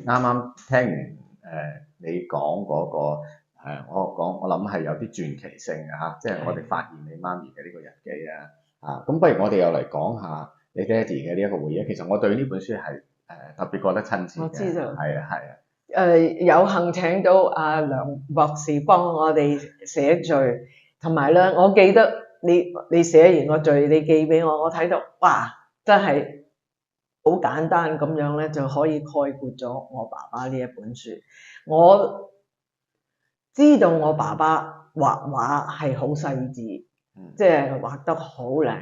啱啱聽完你講嗰個我諗係有啲傳奇性嘅嚇，即係我哋發現你媽咪嘅呢個日記啊，咁不如我哋又嚟講下你爹哋嘅呢一個回憶。其實我對呢本書係特別覺得親切嘅。我知道。係啊係啊。有幸請到阿梁博士幫我哋寫序，同埋咧，我記得你寫完個序，你寄俾我，我睇到哇，真係好簡單咁樣咧，就可以概括咗我爸爸呢一本書。我知道我爸爸畫畫係好細緻，即係畫得好靚，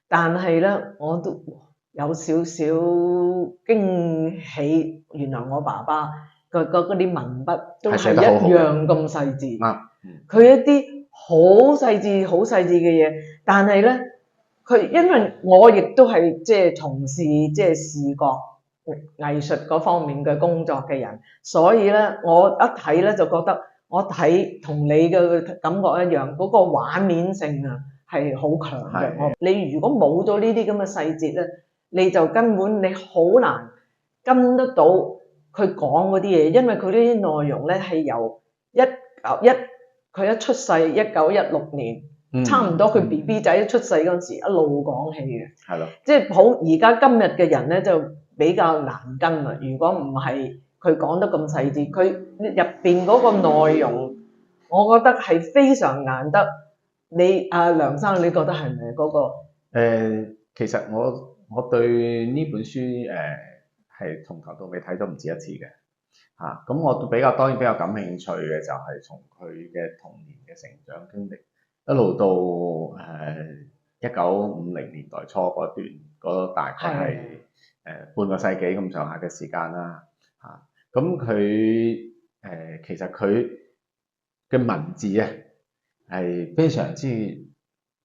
但係咧我都有少少驚喜，原來我爸爸嗰啲文筆都係一樣咁細緻。佢一啲好細緻、好細緻嘅嘢，但係咧，佢因為我亦都係即係從事即係視覺藝術嗰方面嘅工作嘅人，所以咧我一睇咧就覺得我睇同你嘅感覺一樣，嗰個畫面性啊係好強嘅。你如果冇咗呢啲咁嘅細節咧，你就根本你好難跟得到佢講嗰啲嘢，因為佢呢啲內容咧係由佢一出世1916年，差唔多佢 BB 仔一出世嗰陣時一路講起嘅。係咯，即係好而家今日嘅人咧就比較難跟啦。如果唔係佢講得咁細緻，佢入邊嗰個內容，我覺得係非常難得。你阿梁生，你覺得係咪嗰個？其實我對呢本書係從頭到尾睇咗唔止一次嘅。咁我當然比較感興趣嘅就係從佢嘅童年嘅成長經歷，一路到1950年代初嗰段，嗰大概係半個世紀咁上下嘅時間啦。咁佢其實佢嘅文字啊係非常之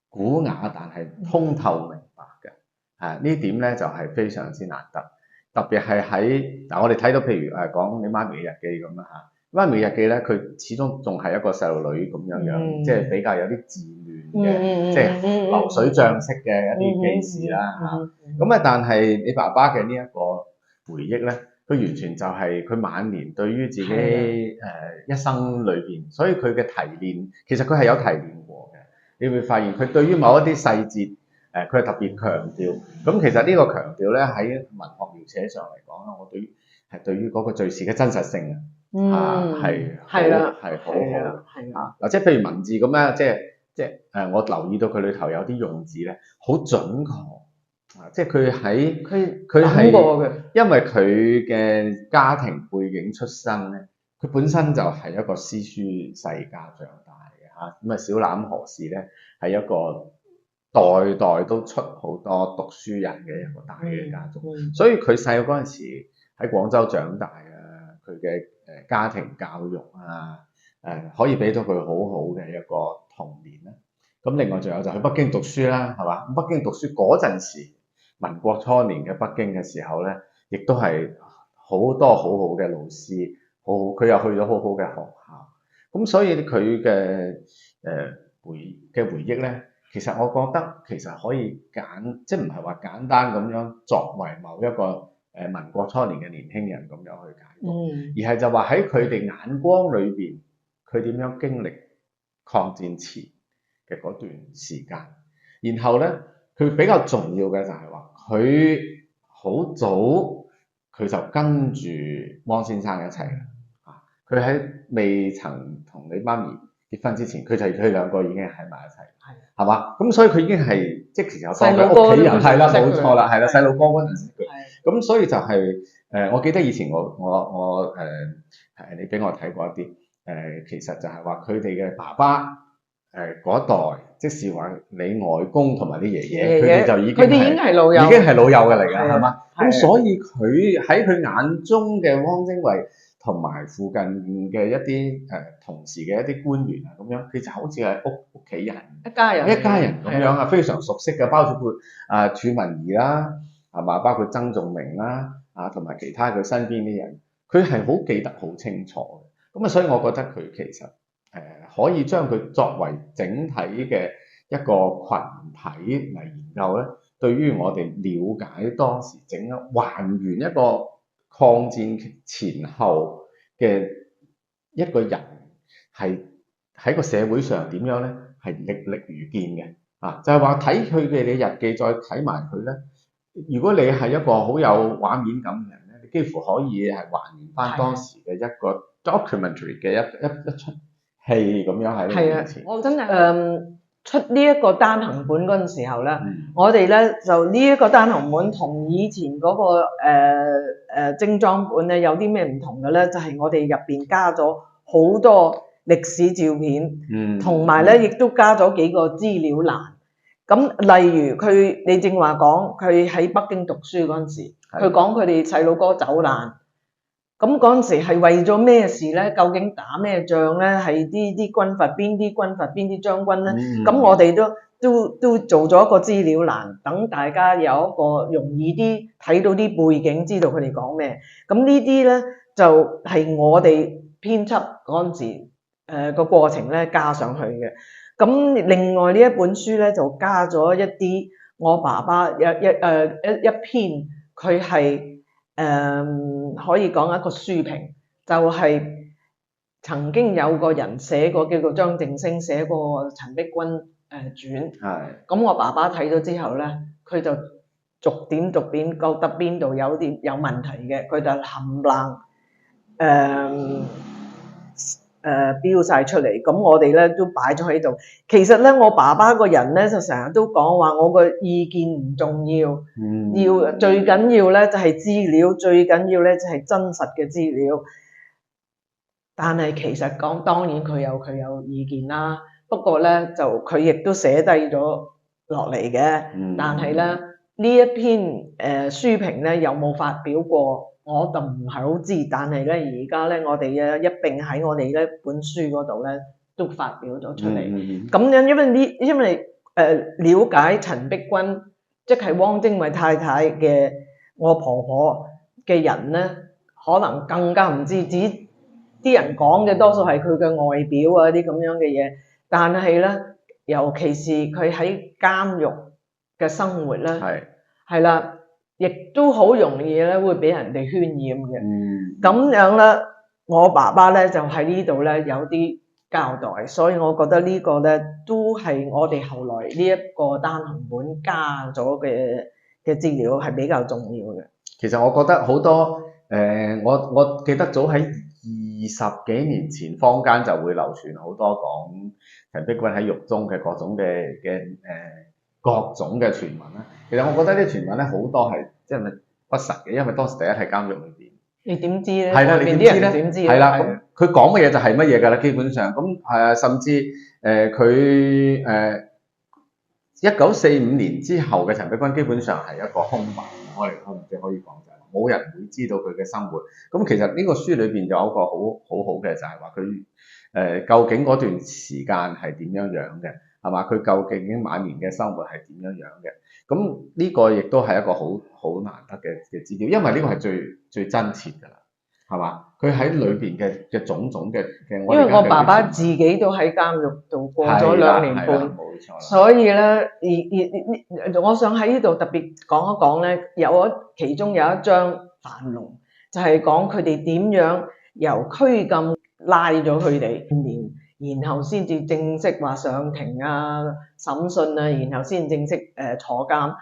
古雅，但係通透明白嘅。呢點咧就係非常之難得。特別係喺我哋睇到譬如講你媽咪嘅日記咁啦嚇，媽咪日記咧佢始終仲係一個細路女咁樣，即係比較有啲自戀嘅，即係流水帳式嘅一啲記事啦嚇。咁但係你爸爸嘅呢一個回憶咧，佢完全就係佢晚年對於自己一生裏邊，所以佢嘅提煉其實佢係有提煉過嘅。你會發現佢對於某一啲細節。佢係特別強調，咁其實呢個強調咧喺文學描寫上嚟講咧，我對於嗰個敘事嘅真實性係好好即係譬如文字咁咧，即係我留意到佢裏頭有啲用字咧好準確，即係佢係因為佢嘅家庭背景出身咧，佢本身就係一個詩書世家長大嘅咁小欖河氏咧係一個代代都出好多讀書人嘅一個大嘅家族，所以佢細個嗰陣時喺廣州長大啊，佢嘅家庭教育可以俾到佢好好嘅一個童年啦。咁另外仲有就去北京讀書啦，係嘛？北京讀書嗰陣時，民國初年嘅北京嘅時候咧，亦都係好多好好嘅老師，佢又去咗好好嘅學校，咁所以佢嘅回憶咧。其實我覺得其實可以即係唔係話簡單咁樣作為某一個民國初年嘅年輕人咁樣去解讀，而係就話喺佢哋眼光裏邊，佢點樣經歷抗戰前嘅嗰段時間。然後咧，佢比較重要嘅就係話，佢好早佢就跟住汪先生一齊啦。佢喺未曾同你媽咪結婚之前，佢兩個已經喺埋一齊，係嘛？咁所以佢已經係即係其實當佢屋企人係啦，冇錯啦，係啦，細路哥嗰陣時佢，咁所以就係我記得以前我你俾我睇過一啲其實就係話佢哋嘅爸爸嗰代，即是話你外公同埋啲爺爺，佢哋就已經係老友嘅嚟㗎，係嘛？咁所以佢喺佢眼中嘅汪精衛。同埋附近嘅一啲同時嘅一啲官員咁樣，佢就好似係屋企人一家人咁樣非常熟悉嘅，包括褚民誼啦，係嘛？包括曾仲明啦，同埋其他佢身邊啲人，佢係好記得好清楚嘅。咁所以我覺得佢其實可以將佢作為整體嘅一個群體嚟研究咧，對於我哋了解當時還原一個抗戰前後嘅一個人係喺個社會上點樣咧，係歷歷如見嘅啊！就係話睇佢嘅日記，再睇埋佢咧。如果你係一個好有畫面感嘅人咧，你幾乎可以係還原翻當時嘅一個 documentary 嘅一出戲咁樣喺你面前。我真係出呢一個單行本嗰陣時候咧，我哋咧就呢一個單行本同以前嗰、個精裝本咧有啲咩唔同嘅咧？就係、我哋入邊加咗好多歷史照片，同埋咧亦都加咗幾個資料欄。咁例如你正話講佢喺北京讀書嗰陣時，佢講佢哋細佬哥走難。咁嗰陣時係為咗咩事咧？究竟打咩仗咧？係啲軍閥邊啲軍閥邊啲將軍咧？咁我哋都做咗一個資料欄，等大家有一個容易啲睇到啲背景，知道佢哋講咩。咁呢啲咧就係我哋編輯嗰陣時個過程咧加上去嘅。咁另外呢一本書咧就加咗一啲我爸爸一篇，佢係可以講一個書評，就係、曾經有個人寫過，叫做張正聲寫過陳璧君傳。咁我爸爸睇咗之後咧，佢就逐點覺得邊度有問題嘅，佢就冚唪唥標晒出嚟。咁我哋咧都擺咗喺度。其實咧，我爸爸個人咧就成日都講話，我個意見唔重要，最緊要咧就係資料，最緊要咧就係真實嘅資料。但係其實講，當然佢有意見啦。不過咧就佢亦都寫低咗落嚟嘅。但係咧呢一篇書評咧有冇發表過？我就唔係好知，但係咧而家咧我哋一並喺我哋呢本書嗰度咧都發表咗出嚟。咁樣因為了解陳璧君，即係汪精衛太太嘅我婆婆嘅人咧，可能更加唔知啲人講嘅多數係佢嘅外表啊啲咁樣嘅嘢，但係咧尤其是佢喺監獄嘅生活咧，係啦。亦都好容易咧，會俾人哋渲染嘅。咁樣咧，我爸爸咧就喺呢度咧有啲交代，所以我覺得呢個咧都係我哋後來呢一個單行本加咗嘅資料係比較重要嘅。其實我覺得好多我記得早喺20幾年前，坊間就會流傳好多講陳璧君喺獄中嘅各種嘅傳聞啦。其實我覺得啲傳聞咧好多係即係不實嘅，因為當時第一係監獄裏邊，你點知咧？係啦，你點知咧？係啦，咁佢講嘅嘢就係乜嘢㗎啦？基本上咁甚至佢1945年之後嘅陳璧君基本上係一個空白，我哋可以講就係冇人會知道佢嘅生活。咁其實呢個書裏邊就有一個好嘅，就係話佢究竟嗰段時間係點樣樣嘅？係嘛？佢究竟晚年嘅生活係點樣樣嘅？咁呢個亦都係一個好難得嘅資料，因為呢個係最真切㗎啦，係嘛？佢喺裏邊嘅種種嘅，因為我爸爸自己都喺監獄度過咗2年半，冇錯，所以咧，我想喺呢度特別講一講咧，其中有一章繁龍，就係講佢哋點樣由拘禁拉咗佢哋然後先至正式話上庭啊、審訊啊，然後先正式坐監。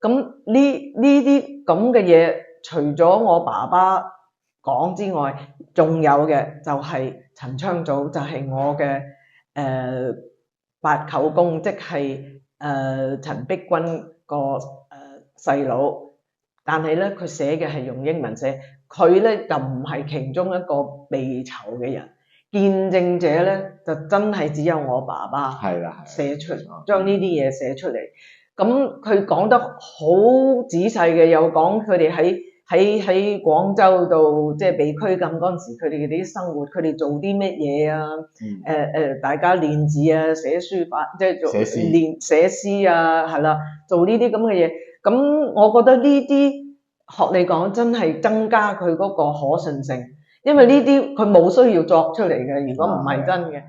咁呢啲咁嘅嘢，除咗我爸爸講之外，仲有嘅就係陳昌祖，就係我嘅八舅公，即係陳璧君個細佬。但係咧，佢寫嘅係用英文寫，佢咧就唔係其中一個被囚嘅人。見證者咧就真係只有我爸爸寫出，將呢啲嘢寫出嚟。咁佢講得好仔細嘅，又講佢哋喺廣州度即係被拘禁嗰陣時，佢哋啲生活，佢哋做啲乜嘢啊？大家練字啊，寫書法，即係寫詩啊，係啦，做呢啲咁嘅嘢。咁我覺得呢啲學你講真係增加佢嗰個可信性。因為呢啲佢冇需要作出嚟嘅，如果唔係真嘅。